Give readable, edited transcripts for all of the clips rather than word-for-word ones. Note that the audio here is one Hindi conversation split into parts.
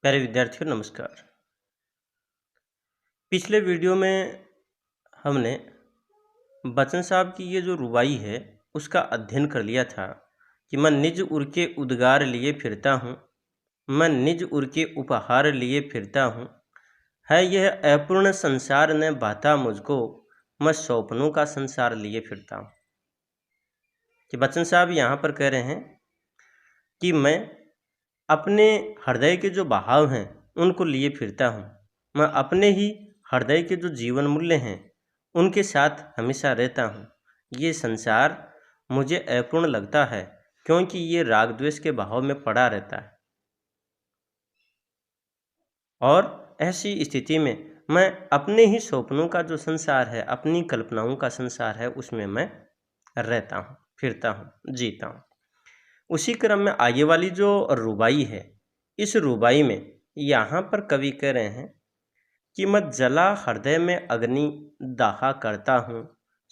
प्यारे विद्यार्थियों नमस्कार। पिछले वीडियो में हमने बच्चन साहब की ये जो रुबाई है उसका अध्ययन कर लिया था कि मैं निज उर के उद्गार लिए फिरता हूँ, मैं निज उर के उपहार लिए फिरता हूँ, है यह अपूर्ण संसार ने बाता मुझको, मैं सौपनों का संसार लिए फिरता हूँ। कि बच्चन साहब यहाँ पर कह रहे हैं कि मैं अपने हृदय के जो बहाव हैं उनको लिए फिरता हूँ, मैं अपने ही हृदय के जो जीवन मूल्य हैं उनके साथ हमेशा रहता हूँ। ये संसार मुझे अपूर्ण लगता है क्योंकि ये राग द्वेष के भाव में पड़ा रहता है और ऐसी स्थिति में मैं अपने ही स्वप्नों का जो संसार है, अपनी कल्पनाओं का संसार है, उसमें मैं रहता हूँ, फिरता हूँ, जीता हूँ। उसी क्रम में आगे वाली जो रुबाई है, इस रुबाई में यहाँ पर कवि कह रहे हैं कि मैं जला हृदय में अग्नि दाहा करता हूँ,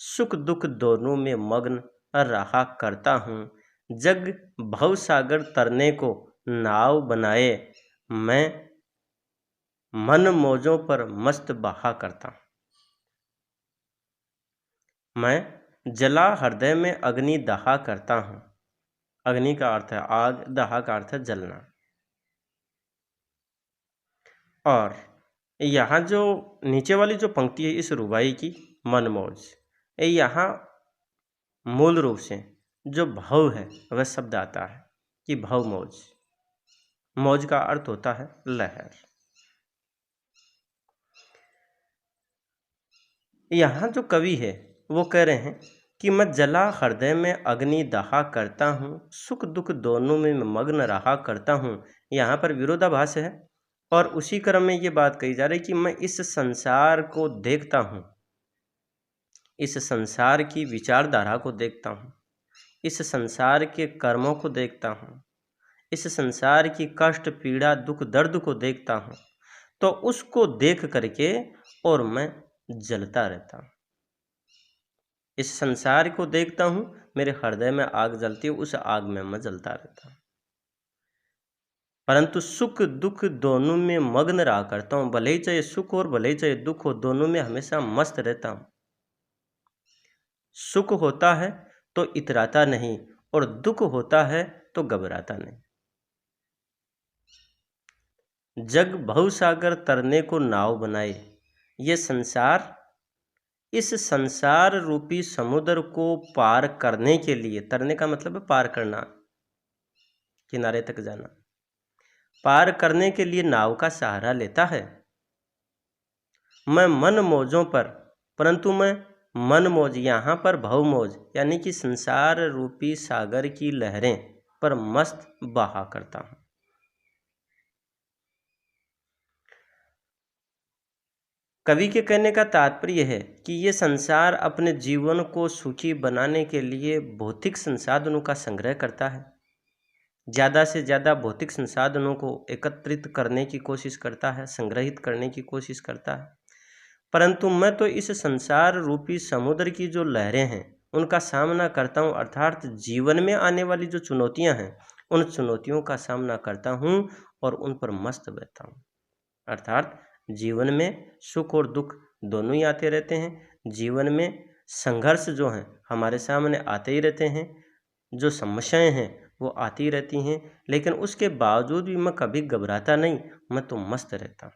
सुख दुख दोनों में मग्न रहा करता हूँ, जग भव सागर तरने को नाव बनाए मैं मन मौजों पर मस्त बहा करता हूँ। मैं जला हृदय में अग्नि दाहा करता हूँ। अग्नि का अर्थ है आग, दाहा का अर्थ है जलना। और यहाँ जो नीचे वाली जो पंक्ति है इस रुबाई की, मन मौज, यहाँ मूल रूप से जो भव है वह शब्द आता है कि भव मौज। मौज का अर्थ होता है लहर। यहाँ जो कवि है वो कह रहे हैं कि मैं जला हृदय में अग्नि दहा करता हूँ, सुख दुख दोनों में मग्न रहा करता हूँ। यहाँ पर विरोधाभास है और उसी क्रम में ये बात कही जा रही है कि मैं इस संसार को देखता हूँ, इस संसार की विचारधारा को देखता हूँ, इस संसार के कर्मों को देखता हूँ, इस संसार की कष्ट पीड़ा दुख दर्द को देखता हूँ, तो उसको देख करके और मैं जलता रहता हूँ। इस संसार को देखता हूँ, मेरे हृदय में आग जलती है, उस आग में मैं जलता रहता हूँ। परंतु सुख दुख दोनों में मग्न रहा करता हूँ, भले ही चाहे सुख और भले ही चाहे दुख हो, दोनों में हमेशा मस्त रहता हूँ। सुख होता है तो इतराता नहीं और दुख होता है तो घबराता नहीं। जग भवसागर तरने को नाव बनाए, ये संसार, इस संसार रूपी समुद्र को पार करने के लिए, तरने का मतलब है पार करना, किनारे तक जाना, पार करने के लिए नाव का सहारा लेता है। मैं मन मौजों पर, परंतु मैं मन मौज, यहाँ पर भव मौज यानी कि संसार रूपी सागर की लहरें पर मस्त बहा करता हूँ। कवि के कहने का तात्पर्य है कि ये संसार अपने जीवन को सुखी बनाने के लिए भौतिक संसाधनों का संग्रह करता है, ज़्यादा से ज़्यादा भौतिक संसाधनों को एकत्रित करने की कोशिश करता है, संग्रहित करने की कोशिश करता है। परंतु मैं तो इस संसार रूपी समुद्र की जो लहरें हैं उनका सामना करता हूँ, अर्थात जीवन में आने वाली जो चुनौतियाँ हैं उन चुनौतियों का सामना करता हूँ और उन पर मस्त बहता हूँ। अर्थात जीवन में सुख और दुख दोनों ही आते रहते हैं, जीवन में संघर्ष जो हैं हमारे सामने आते ही रहते हैं, जो समस्याएं हैं वो आती रहती हैं, लेकिन उसके बावजूद भी मैं कभी घबराता नहीं, मैं तो मस्त रहता हूँ।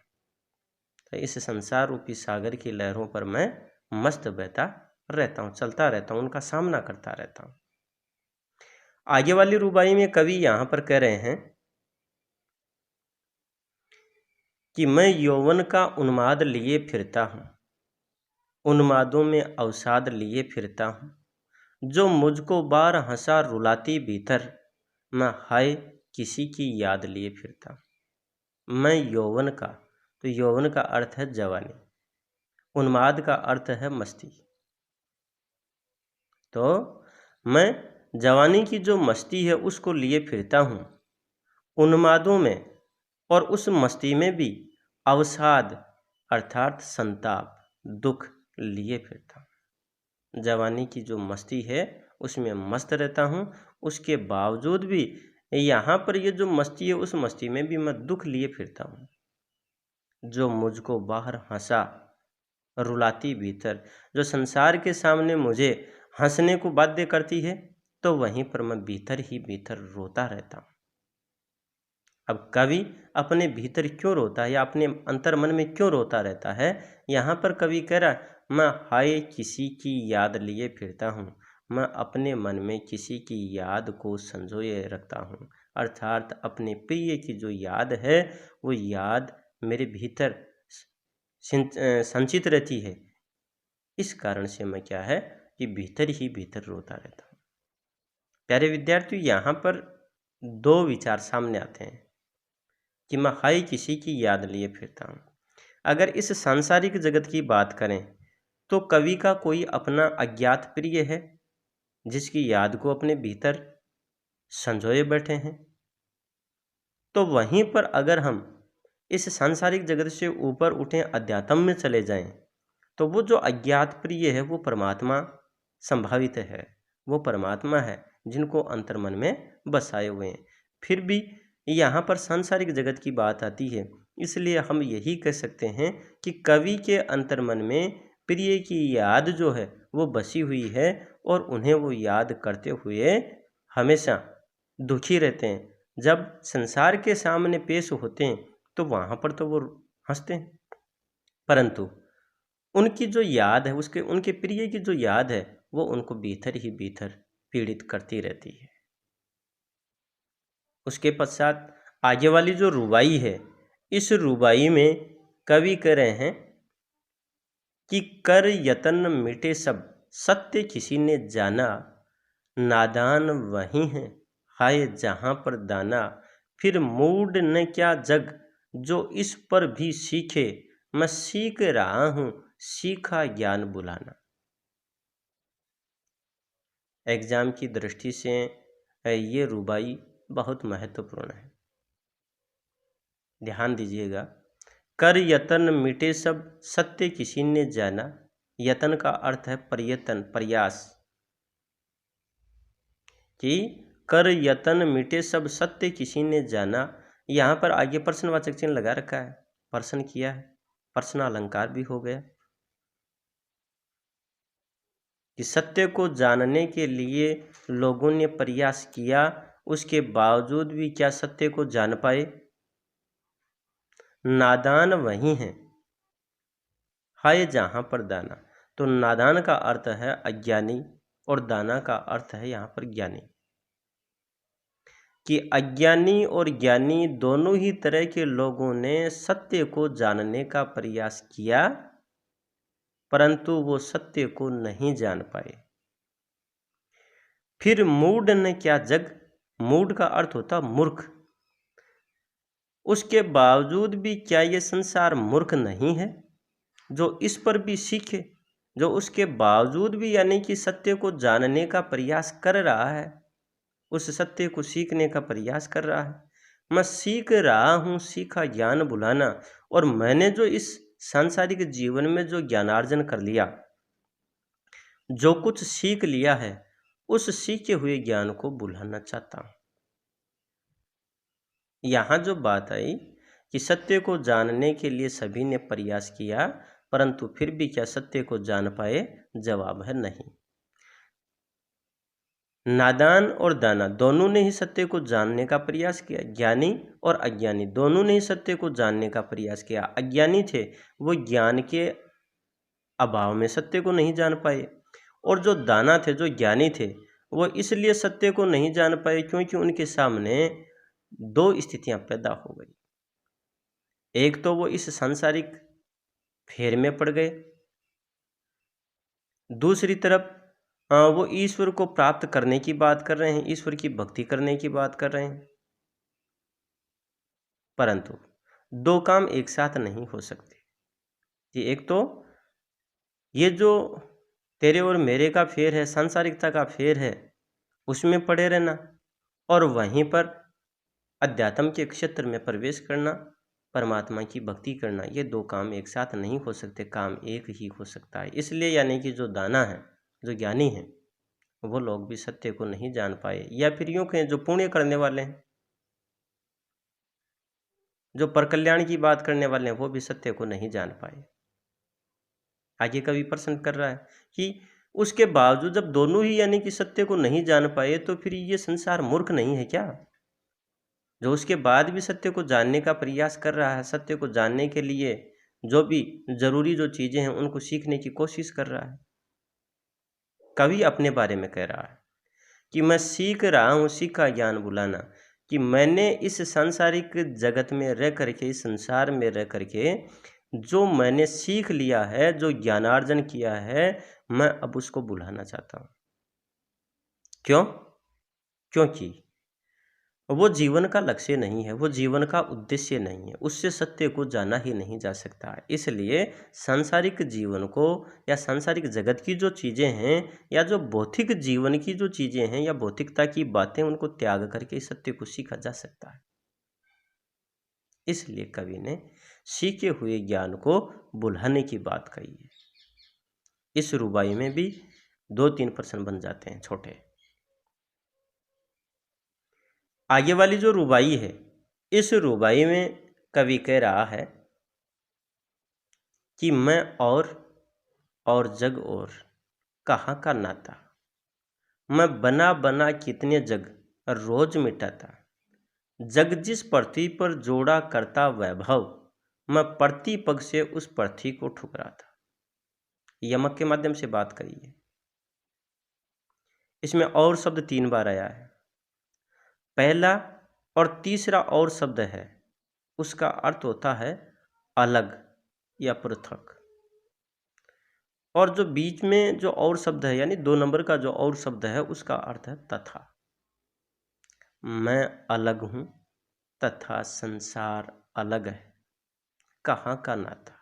तो इस संसार रूपी सागर की लहरों पर मैं मस्त बहता रहता हूँ, चलता रहता हूँ, उनका सामना करता रहता हूँ। आगे वाली रुबाई में कवि यहाँ पर कह रहे हैं कि मैं यौवन का उन्माद लिए फिरता हूँ, उन्मादों में अवसाद लिए फिरता हूँ, जो मुझको बार हंसा रुलाती भीतर, मैं हाय किसी की याद लिए फिरता हूँ। मैं यौवन का, तो यौवन का अर्थ है जवानी, उन्माद का अर्थ है मस्ती। तो मैं जवानी की जो मस्ती है उसको लिए फिरता हूँ, उन्मादों में और उस मस्ती में भी अवसाद अर्थात संताप दुख लिए फिरता हूँ। जवानी की जो मस्ती है उसमें मस्त रहता हूँ, उसके बावजूद भी यहाँ पर ये जो मस्ती है, उस मस्ती में भी मैं दुख लिए फिरता हूँ। जो मुझको बाहर हंसा रुलाती भीतर, जो संसार के सामने मुझे हंसने को बाध्य करती है, तो वहीं पर मैं भीतर ही भीतर रोता रहता हूँ। अब कवि अपने भीतर क्यों रोता है या अपने अंतर मन में क्यों रोता रहता है, यहाँ पर कवि कह रहा है, मैं हाय किसी की याद लिए फिरता हूँ, मैं अपने मन में किसी की याद को संजोए रखता हूँ। अर्थात अपने प्रिय की जो याद है, वो याद मेरे भीतर संचित रहती है। इस कारण से मैं क्या है कि भीतर ही भीतर रोता रहता हूँ। प्यारे विद्यार्थियों, यहाँ पर दो विचार सामने आते हैं कि मैं हाय किसी की याद लिए फिरता हूँ। अगर इस सांसारिक जगत की बात करें तो कवि का कोई अपना अज्ञात प्रिय है जिसकी याद को अपने भीतर संजोए बैठे हैं। तो वहीं पर अगर हम इस सांसारिक जगत से ऊपर उठें, अध्यात्म में चले जाएं, तो वो जो अज्ञात प्रिय है वो परमात्मा संभावित है, वो परमात्मा है जिनको अंतर्मन में बसाए हुए हैं। फिर भी यहाँ पर सांसारिक जगत की बात आती है, इसलिए हम यही कह सकते हैं कि कवि के अंतर्मन में प्रिय की याद जो है वो बसी हुई है और उन्हें वो याद करते हुए हमेशा दुखी रहते हैं। जब संसार के सामने पेश होते हैं तो वहाँ पर तो वो हंसते हैं, परंतु उनकी जो याद है, उसके उनके प्रिय की जो याद है, वो उनको भीतर ही भीतर पीड़ित करती रहती है। उसके पश्चात आगे वाली जो रुबाई है, इस रुबाई में कवि कह रहे हैं कि कर यतन मिटे सब सत्य किसी ने जाना, नादान वही है हाय जहाँ पर दाना, फिर मूड न क्या जग जो इस पर भी सीखे, मैं सीख रहा हूँ सीखा ज्ञान बुलाना। एग्जाम की दृष्टि से ये रुबाई बहुत महत्वपूर्ण है, ध्यान दीजिएगा। कर यतन मिटे सब सत्य किसी ने जाना, यतन का अर्थ है प्रयत्न, प्रयास, कि कर यतन मिटे सब सत्य किसी ने जाना। यहाँ पर आगे प्रश्नवाचक चिन्ह लगा रखा है, प्रश्न किया है, प्रश्न अलंकार भी हो गया कि सत्य को जानने के लिए लोगों ने प्रयास किया, उसके बावजूद भी क्या सत्य को जान पाए। नादान वही है हाय जहाँ पर दाना, तो नादान का अर्थ है अज्ञानी और दाना का अर्थ है यहाँ पर ज्ञानी, कि अज्ञानी और ज्ञानी दोनों ही तरह के लोगों ने सत्य को जानने का प्रयास किया, परंतु वो सत्य को नहीं जान पाए। फिर मूढ़ ने क्या जग, मूढ़ का अर्थ होता मूर्ख, उसके बावजूद भी क्या ये संसार मूर्ख नहीं है जो इस पर भी सीखे, जो उसके बावजूद भी यानी कि सत्य को जानने का प्रयास कर रहा है, उस सत्य को सीखने का प्रयास कर रहा है। मैं सीख रहा हूँ सीखा ज्ञान बुलाना, और मैंने जो इस सांसारिक जीवन में जो ज्ञानार्जन कर लिया, जो कुछ सीख लिया है, उस सीखे हुए ज्ञान को बुलाना चाहता हूँ। यहाँ जो बात आई कि सत्य को जानने के लिए सभी ने प्रयास किया, परंतु फिर भी क्या सत्य को जान पाए, जवाब है नहीं। नादान और दाना दोनों ने ही सत्य को जानने का प्रयास किया, ज्ञानी और अज्ञानी दोनों ने ही सत्य को जानने का प्रयास किया। अज्ञानी थे वो ज्ञान के अभाव में सत्य को नहीं जान पाए, और जो दाना थे, जो ज्ञानी थे, वो इसलिए सत्य को नहीं जान पाए क्योंकि उनके सामने दो स्थितियां पैदा हो गई। एक तो वो इस सांसारिक फेर में पड़ गए, दूसरी तरफ वो ईश्वर को प्राप्त करने की बात कर रहे हैं, ईश्वर की भक्ति करने की बात कर रहे हैं, परंतु दो काम एक साथ नहीं हो सकते। कि एक तो ये जो तेरे और मेरे का फेर है, सांसारिकता का फेर है, उसमें पड़े रहना, और वहीं पर अध्यात्म के क्षेत्र में प्रवेश करना, परमात्मा की भक्ति करना, ये दो काम एक साथ नहीं हो सकते, काम एक ही हो सकता है। इसलिए यानी कि जो दाना है, जो ज्ञानी है, वो लोग भी सत्य को नहीं जान पाए, या फिर यूँ कहें जो पुण्य करने वाले हैं जो परकल्याण की बात करने वाले हैं वो भी सत्य को नहीं जान पाए। आगे कवि प्रश्न कर रहा है कि उसके बावजूद जब दोनों ही यानी कि सत्य को नहीं जान पाए तो फिर ये संसार मूर्ख नहीं है क्या, जो उसके बाद भी सत्य को जानने का प्रयास कर रहा है, सत्य को जानने के लिए जो भी जरूरी जो चीजें हैं उनको सीखने की कोशिश कर रहा है। कवि अपने बारे में कह रहा है कि मैं सीख रहा हूँ सीखा ज्ञान बुलाना, कि मैंने इस सांसारिक जगत में रह करके, इस संसार में रह करके जो मैंने सीख लिया है, जो ज्ञानार्जन किया है, मैं अब उसको बुलाना चाहता हूँ। क्यों? क्योंकि वो जीवन का लक्ष्य नहीं है, वो जीवन का उद्देश्य नहीं है, उससे सत्य को जाना ही नहीं जा सकता है। इसलिए सांसारिक जीवन को या सांसारिक जगत की जो चीज़ें हैं या जो भौतिक जीवन की जो चीज़ें हैं या भौतिकता की बातें, उनको त्याग करके सत्य को सीखा जा सकता है। इसलिए कवि ने सीखे हुए ज्ञान को बुलाने की बात कही है। इस रुबाई में भी 2-3 प्रश्न बन जाते हैं छोटे। आगे वाली जो रुबाई है, इस रुबाई में कवि कह रहा है कि मैं और जग और कहाँ का नाता, मैं बना बना कितने जग रोज मिटाता, जग जिस पृथ्वी पर जोड़ा करता वैभव, मैं प्रति पग से उस पृथ्वी को ठुकराता। यमक के माध्यम से बात करी है। इसमें और शब्द 3 बार आया है। पहला और तीसरा और शब्द है, उसका अर्थ होता है अलग या पृथक, और जो बीच में जो और शब्द है यानी 2 नंबर का जो और शब्द है उसका अर्थ है तथा। मैं अलग हूँ तथा संसार अलग है, कहाँ का नाता,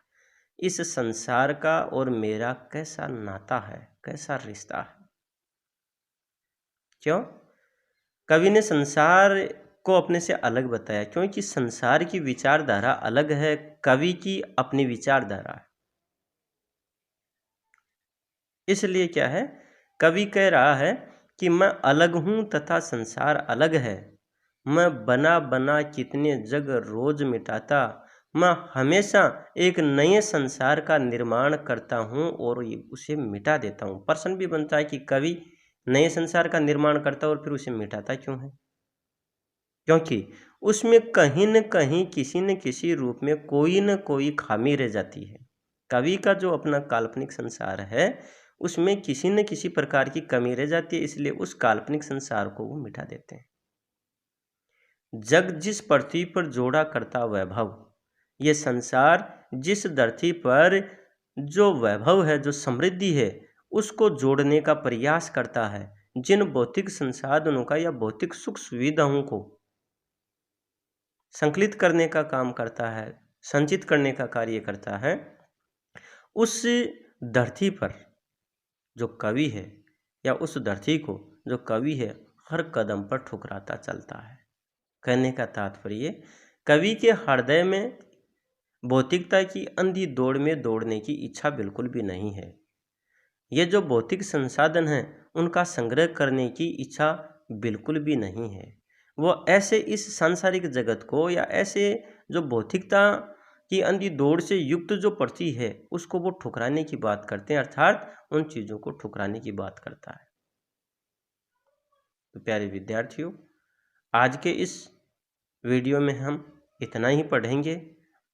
इस संसार का और मेरा कैसा नाता है, कैसा रिश्ता है। क्यों? कवि ने संसार को अपने से अलग बताया क्योंकि संसार की विचारधारा अलग है, कवि की अपनी विचारधारा है। इसलिए क्या है, कवि कह रहा है कि मैं अलग हूँ तथा संसार अलग है, मैं बना बना कितने जग रोज मिटाता, मैं हमेशा एक नए संसार का निर्माण करता हूँ और उसे मिटा देता हूँ। प्रश्न भी बनता है कि कवि नए संसार का निर्माण करता और फिर उसे मिटाता क्यों है? क्योंकि उसमें कहीं न कहीं किसी न किसी रूप में कोई न कोई खामी रह जाती है। कवि का जो अपना काल्पनिक संसार है उसमें किसी न किसी प्रकार की कमी रह जाती है, इसलिए उस काल्पनिक संसार को वो मिटा देते हैं। जग जिस पृथ्वी पर जोड़ा करता वैभव, ये संसार जिस धरती पर जो वैभव है, जो समृद्धि है, उसको जोड़ने का प्रयास करता है, जिन भौतिक संसाधनों का या भौतिक सुख सुविधाओं को संकलित करने का काम करता है, संचित करने का कार्य करता है, उस धरती पर जो कवि है या उस धरती को जो कवि है हर कदम पर ठुकराता चलता है। कहने का तात्पर्य, कवि के हृदय में भौतिकता की अंधी दौड़ में दौड़ने की इच्छा बिल्कुल भी नहीं है। ये जो भौतिक संसाधन हैं उनका संग्रह करने की इच्छा बिल्कुल भी नहीं है। वो ऐसे इस सांसारिक जगत को या ऐसे जो भौतिकता की अंधी दौड़ से युक्त जो पृथ्वी है उसको वो ठुकराने की बात करते हैं, अर्थात उन चीज़ों को ठुकराने की बात करता है। तो प्यारे विद्यार्थियों, आज के इस वीडियो में हम इतना ही पढ़ेंगे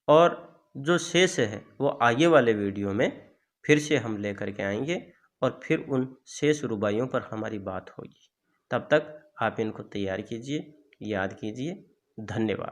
और जो शेष है वो आगे वाले वीडियो में फिर से हम लेकर के आएंगे और फिर उन शेष रुबाइयों पर हमारी बात होगी। तब तक आप इनको तैयार कीजिए, याद कीजिए। धन्यवाद।